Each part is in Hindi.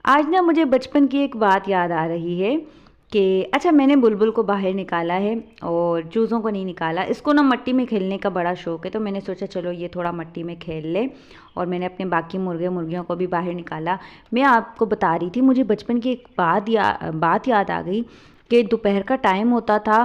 आज ना मुझे बचपन की एक बात याद आ रही है कि अच्छा मैंने बुलबुल को बाहर निकाला है और चूज़ों को नहीं निकाला। इसको ना मिट्टी में खेलने का बड़ा शौक़ है, तो मैंने सोचा चलो ये थोड़ा मिट्टी में खेल ले। और मैंने अपने बाकी मुर्गे मुर्गियों को भी बाहर निकाला। मैं आपको बता रही थी, मुझे बचपन की एक बात याद आ गई कि दोपहर का टाइम होता था।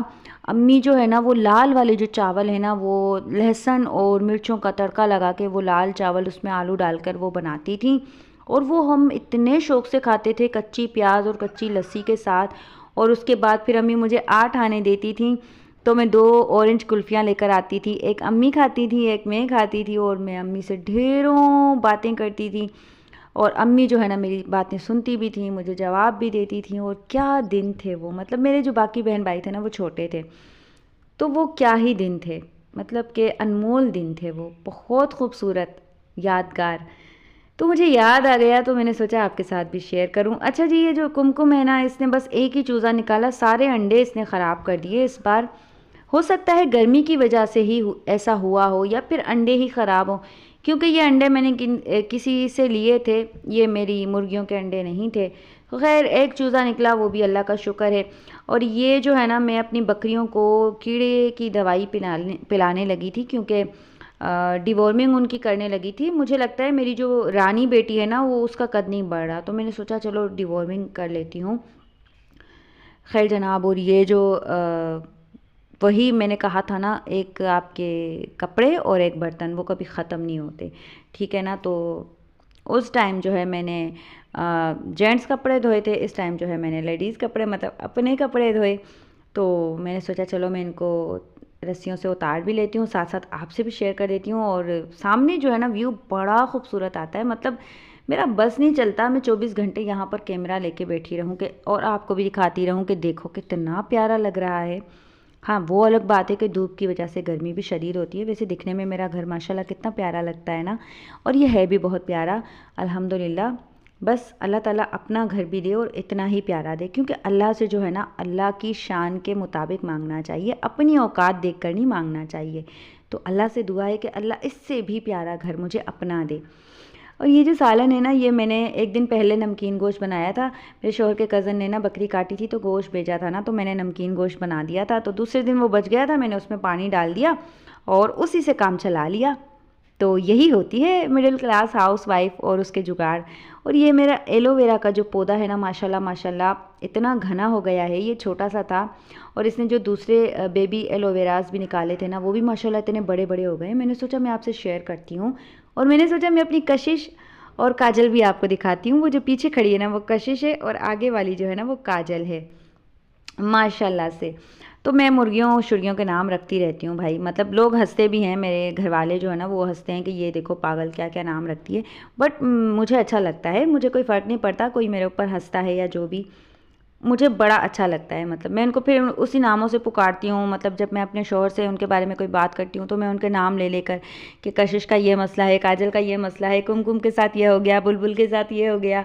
अम्मी जो है ना वो लाल वाले जो चावल है ना, वो लहसुन और मिर्चों का तड़का लगा के वो लाल चावल उसमें आलू डालकर वो बनाती थी। और वो हम इतने शौक़ से खाते थे, कच्ची प्याज और कच्ची लस्सी के साथ। और उसके बाद फिर अम्मी मुझे 8 आने देती थी, तो मैं 2 ऑरेंज कुल्फ़ियाँ लेकर आती थी। एक अम्मी खाती थी, एक मैं खाती थी, और मैं अम्मी से ढेरों बातें करती थी। और अम्मी जो है ना मेरी बातें सुनती भी थी, मुझे जवाब भी देती थी। और क्या दिन थे वो, मतलब मेरे जो बाकी बहन भाई थे ना वो छोटे थे, तो वो क्या ही दिन थे, मतलब कि अनमोल दिन थे वो, बहुत खूबसूरत, यादगार। तो मुझे याद आ गया, तो मैंने सोचा आपके साथ भी शेयर करूं। अच्छा जी, ये जो कुमकुम है ना, इसने बस एक ही चूज़ा निकाला, सारे अंडे इसने ख़राब कर दिए इस बार। हो सकता है गर्मी की वजह से ही ऐसा हुआ हो, या फिर अंडे ही ख़राब हो, क्योंकि ये अंडे मैंने किसी से लिए थे, ये मेरी मुर्गियों के अंडे नहीं थे। खैर एक चूज़ा निकला, वो भी अल्लाह का शुक्र है। और ये जो है ना, मैं अपनी बकरियों को कीड़े की दवाई पिलाने लगी थी, क्योंकि डिवॉर्मिंग उनकी करने लगी थी। मुझे लगता है मेरी जो रानी बेटी है ना, वो उसका कद नहीं बढ़ रहा, तो मैंने सोचा चलो डिवॉर्मिंग कर लेती हूँ। खैर जनाब, और ये जो वही मैंने कहा था ना, एक आपके कपड़े और एक बर्तन, वो कभी ख़त्म नहीं होते, ठीक है ना। तो उस टाइम जो है मैंने जेंट्स कपड़े धोए थे, इस टाइम जो है मैंने लेडीज़ कपड़े, मतलब अपने कपड़े धोए। तो मैंने सोचा चलो मैं इनको रस्सियों से उतार भी लेती हूँ, साथ साथ आपसे भी शेयर कर देती हूँ। और सामने जो है ना व्यू बड़ा खूबसूरत आता है, मतलब मेरा बस नहीं चलता, मैं 24 घंटे यहाँ पर कैमरा लेके बैठी रहूँ कि और आपको भी दिखाती रहूँ कि देखो कितना प्यारा लग रहा है। हाँ, वो अलग बात है कि धूप की वजह से गर्मी भी शदीद होती है। वैसे दिखने में मेरा घर माशाल्लाह कितना प्यारा लगता है ना, और ये है भी बहुत प्यारा, अल्हम्दुलिल्लाह। बस अल्लाह ताला अपना घर भी दे और इतना ही प्यारा दे, क्योंकि अल्लाह से जो है ना, अल्लाह की शान के मुताबिक मांगना चाहिए, अपनी औकात देख कर नहीं मांगना चाहिए। तो अल्लाह से दुआ है कि अल्लाह इससे भी प्यारा घर मुझे अपना दे। और ये जो सालन है ना, ये मैंने एक दिन पहले नमकीन गोश्त बनाया था। मेरे शौहर के कज़न ने ना बकरी काटी थी, तो गोश्त भेजा था ना, तो मैंने नमकीन गोश्त बना दिया था। तो दूसरे दिन वो बच गया था, मैंने उसमें पानी डाल दिया और उसी से काम चला लिया। तो यही होती है मिडिल क्लास हाउस वाइफ और उसके जुगाड़। और ये मेरा एलोवेरा का जो पौधा है ना, माशाल्लाह माशाल्लाह इतना घना हो गया है, ये छोटा सा था। और इसने जो दूसरे बेबी एलोवेरास भी निकाले थे ना, वो भी माशाल्लाह इतने बड़े बड़े हो गए। मैंने सोचा मैं आपसे शेयर करती हूँ, और मैंने सोचा मैं अपनी कशिश और काजल भी आपको दिखाती हूँ। वो जो पीछे खड़ी है ना, वो कशिश है, और आगे वाली जो है ना, वो काजल है, माशाल्लाह से। तो मैं मुर्गियों शुर्गियों के नाम रखती रहती हूँ भाई, मतलब लोग हंसते भी हैं, मेरे घर वाले जो है ना वो हंसते हैं कि ये देखो पागल क्या क्या नाम रखती है। बट मुझे अच्छा लगता है, मुझे कोई फ़र्क नहीं पड़ता कोई मेरे ऊपर हंसता है या जो भी, मुझे बड़ा अच्छा लगता है। मतलब मैं उनको फिर उसी नामों से पुकारती हूँ, मतलब जब मैं अपने शौहर से उनके बारे में कोई बात करती हूँ, तो मैं उनके नाम ले लेकर कि कशिश का ये मसला है, काजल का ये मसला है, कुमकुम के साथ ये हो गया, बुलबुल के साथ ये हो गया।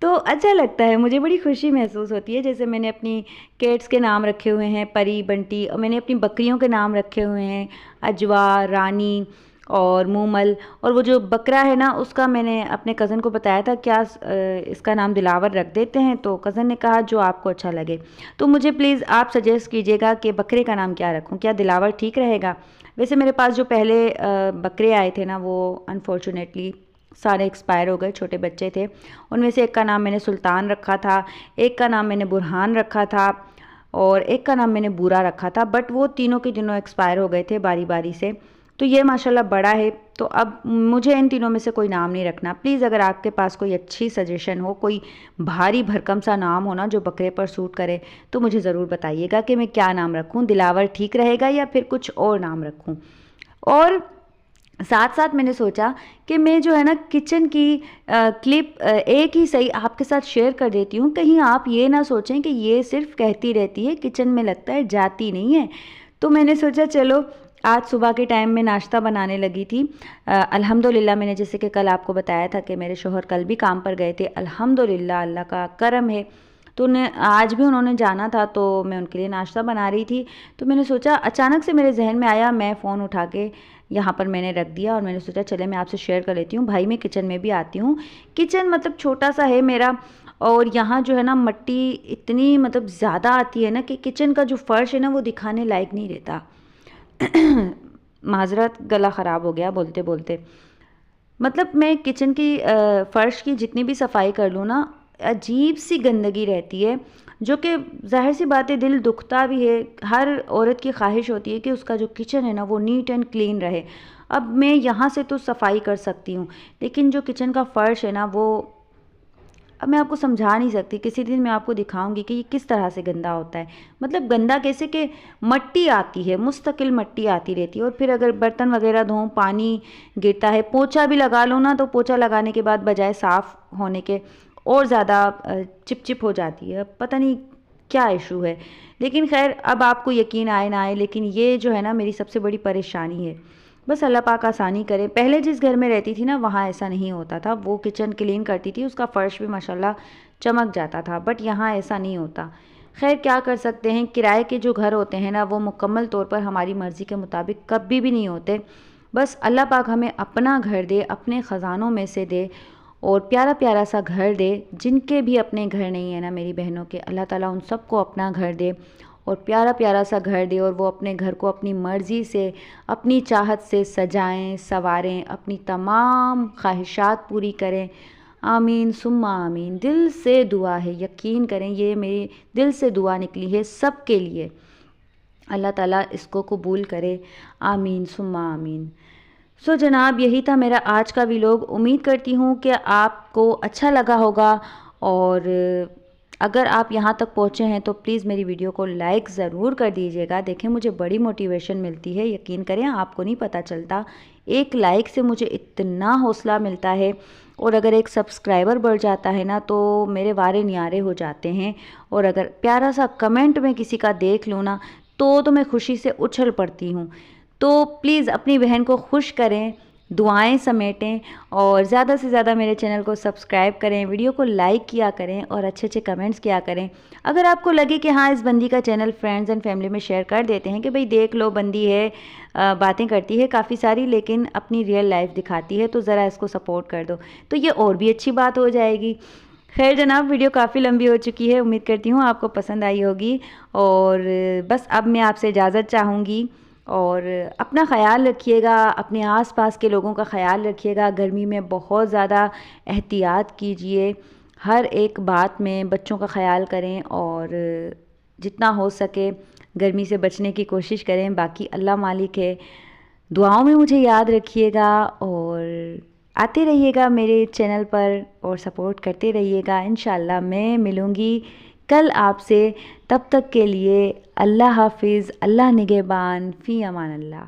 तो अच्छा लगता है, मुझे बड़ी खुशी महसूस होती है। जैसे मैंने अपनी कैट्स के नाम रखे हुए हैं, परी, बंटी, और मैंने अपनी बकरियों के नाम रखे हुए हैं, अजवा, रानी और मूमल। और वो जो बकरा है ना, उसका मैंने अपने कज़न को बताया था क्या इसका नाम दिलावर रख देते हैं, तो कज़न ने कहा जो आपको अच्छा लगे। तो मुझे प्लीज़ आप सजेस्ट कीजिएगा कि बकरे का नाम क्या रखूं, क्या दिलावर ठीक रहेगा। वैसे मेरे पास जो पहले बकरे आए थे ना, वो अनफॉर्चुनेटली सारे एक्सपायर हो गए, छोटे बच्चे थे। उनमें से एक का नाम मैंने सुल्तान रखा था, एक का नाम मैंने बुरहान रखा था, और एक का नाम मैंने बूरा रखा था। बट वो तीनों के तीनों एक्सपायर हो गए थे बारी बारी से। तो ये माशाल्लाह बड़ा है, तो अब मुझे इन तीनों में से कोई नाम नहीं रखना। प्लीज़ अगर आपके पास कोई अच्छी सजेशन हो, कोई भारी भरकम सा नाम हो ना जो बकरे पर सूट करे, तो मुझे ज़रूर बताइएगा कि मैं क्या नाम रखूँ, दिलावर ठीक रहेगा या फिर कुछ और नाम रखूँ। और साथ साथ मैंने सोचा कि मैं जो है ना किचन की क्लिप एक ही सही आपके साथ शेयर कर देती हूँ, कहीं आप ये ना सोचें कि ये सिर्फ कहती रहती है, किचन में लगता है जाती नहीं है। तो मैंने सोचा चलो आज सुबह के टाइम में नाश्ता बनाने लगी थी। अल्हम्दुलिल्लाह, मैंने जैसे कि कल आपको बताया था कि मेरे शौहर कल भी काम पर गए थे, अल्हम्दुलिल्लाह अल्लाह का करम है। तो उन्हें आज भी उन्होंने जाना था, तो मैं उनके लिए नाश्ता बना रही थी। तो मैंने सोचा, अचानक से मेरे जहन में आया, मैं फ़ोन उठा के यहाँ पर मैंने रख दिया और मैंने सोचा चले मैं आपसे शेयर कर लेती हूँ। भाई मैं किचन में भी आती हूँ। किचन मतलब छोटा सा है मेरा, और यहाँ जो है ना मट्टी इतनी मतलब ज़्यादा आती है ना कि किचन का जो फ़र्श है ना वो दिखाने लायक नहीं रहता। माजरत, गला ख़राब हो गया बोलते बोलते। मतलब मैं किचन की फ़र्श की जितनी भी सफाई कर लूँ ना, अजीब सी गंदगी रहती है, जो कि ज़ाहिर सी बात है दिल दुखता भी है। हर औरत की ख्वाहिश होती है कि उसका जो किचन है ना वो नीट एंड क्लीन रहे। अब मैं यहाँ से तो सफाई कर सकती हूँ, लेकिन जो किचन का फ़र्श है ना वो, अब मैं आपको समझा नहीं सकती। किसी दिन मैं आपको दिखाऊंगी कि ये किस तरह से गंदा होता है। मतलब गंदा कैसे कि मट्टी आती है, मुस्तकिल मट्टी आती रहती है, और फिर अगर बर्तन वगैरह धोऊं पानी गिरता है, पोछा भी लगा लो ना तो पोछा लगाने के बाद बजाय साफ़ होने के और ज़्यादा चिपचिप हो जाती है। पता नहीं क्या इशू है, लेकिन खैर अब आपको यकीन आए ना आए, लेकिन ये जो है ना मेरी सबसे बड़ी परेशानी है। बस अल्लाह पाक आसानी करे। पहले जिस घर में रहती थी ना वहाँ ऐसा नहीं होता था, वो किचन क्लीन करती थी, उसका फ़र्श भी माशाल्लाह चमक जाता था, बट यहाँ ऐसा नहीं होता। खैर क्या कर सकते हैं, किराए के जो घर होते हैं ना वो मुकम्मल तौर पर हमारी मर्ज़ी के मुताबिक कभी भी नहीं होते। बस अल्लाह पाक हमें अपना घर दे, अपने ख़जानों में से दे, और प्यारा प्यारा सा घर दे। जिनके भी अपने घर नहीं है ना मेरी बहनों के, अल्लाह ताला उन सबको अपना घर दे और प्यारा प्यारा सा घर दे, और वो अपने घर को अपनी मर्ज़ी से, अपनी चाहत से सजाएं संवारें, अपनी तमाम ख्वाहिशात पूरी करें। आमीन सुम्मा आमीन। दिल से दुआ है, यकीन करें ये मेरी दिल से दुआ निकली है सब के लिए। अल्लाह ताला इसको कबूल करे। आमीन सुम्मा आमीन। सो जनाब यही था मेरा आज का व्लॉग। उम्मीद करती हूँ कि आपको अच्छा लगा होगा, और अगर आप यहाँ तक पहुँचे हैं तो प्लीज़ मेरी वीडियो को लाइक ज़रूर कर दीजिएगा। देखें मुझे बड़ी मोटिवेशन मिलती है, यकीन करें आपको नहीं पता चलता। एक लाइक से मुझे इतना हौसला मिलता है, और अगर एक सब्सक्राइबर बढ़ जाता है ना तो मेरे वारे न्यारे हो जाते हैं। और अगर प्यारा सा कमेंट में किसी का देख लूँ ना तो मैं खुशी से उछल पड़ती हूँ। तो प्लीज़ अपनी बहन को खुश करें, दुआएं समेटें, और ज़्यादा से ज़्यादा मेरे चैनल को सब्सक्राइब करें, वीडियो को लाइक किया करें, और अच्छे अच्छे कमेंट्स किया करें। अगर आपको लगे कि हाँ इस बंदी का चैनल फ्रेंड्स एंड फैमिली में शेयर कर देते हैं कि भाई देख लो बंदी है, बातें करती है काफ़ी सारी लेकिन अपनी रियल लाइफ दिखाती है, तो ज़रा इसको सपोर्ट कर दो, तो ये और भी अच्छी बात हो जाएगी। खैर जनाब वीडियो काफ़ी लंबी हो चुकी है, उम्मीद करती हूँ आपको पसंद आई होगी, और बस अब मैं आपसे इजाज़त चाहूँगी। और अपना ख़याल रखिएगा, अपने आसपास के लोगों का ख़याल रखिएगा। गर्मी में बहुत ज़्यादा एहतियात कीजिए, हर एक बात में बच्चों का ख़याल करें, और जितना हो सके गर्मी से बचने की कोशिश करें। बाकी अल्लाह मालिक है, दुआओं में मुझे याद रखिएगा, और आते रहिएगा मेरे चैनल पर और सपोर्ट करते रहिएगा। इंशाल्लाह मैं मिलूँगी कल आपसे, तब तक के लिए अल्लाह हाफिज़, अल्लाह निगहबान, फ़ी अमान अल्लाह।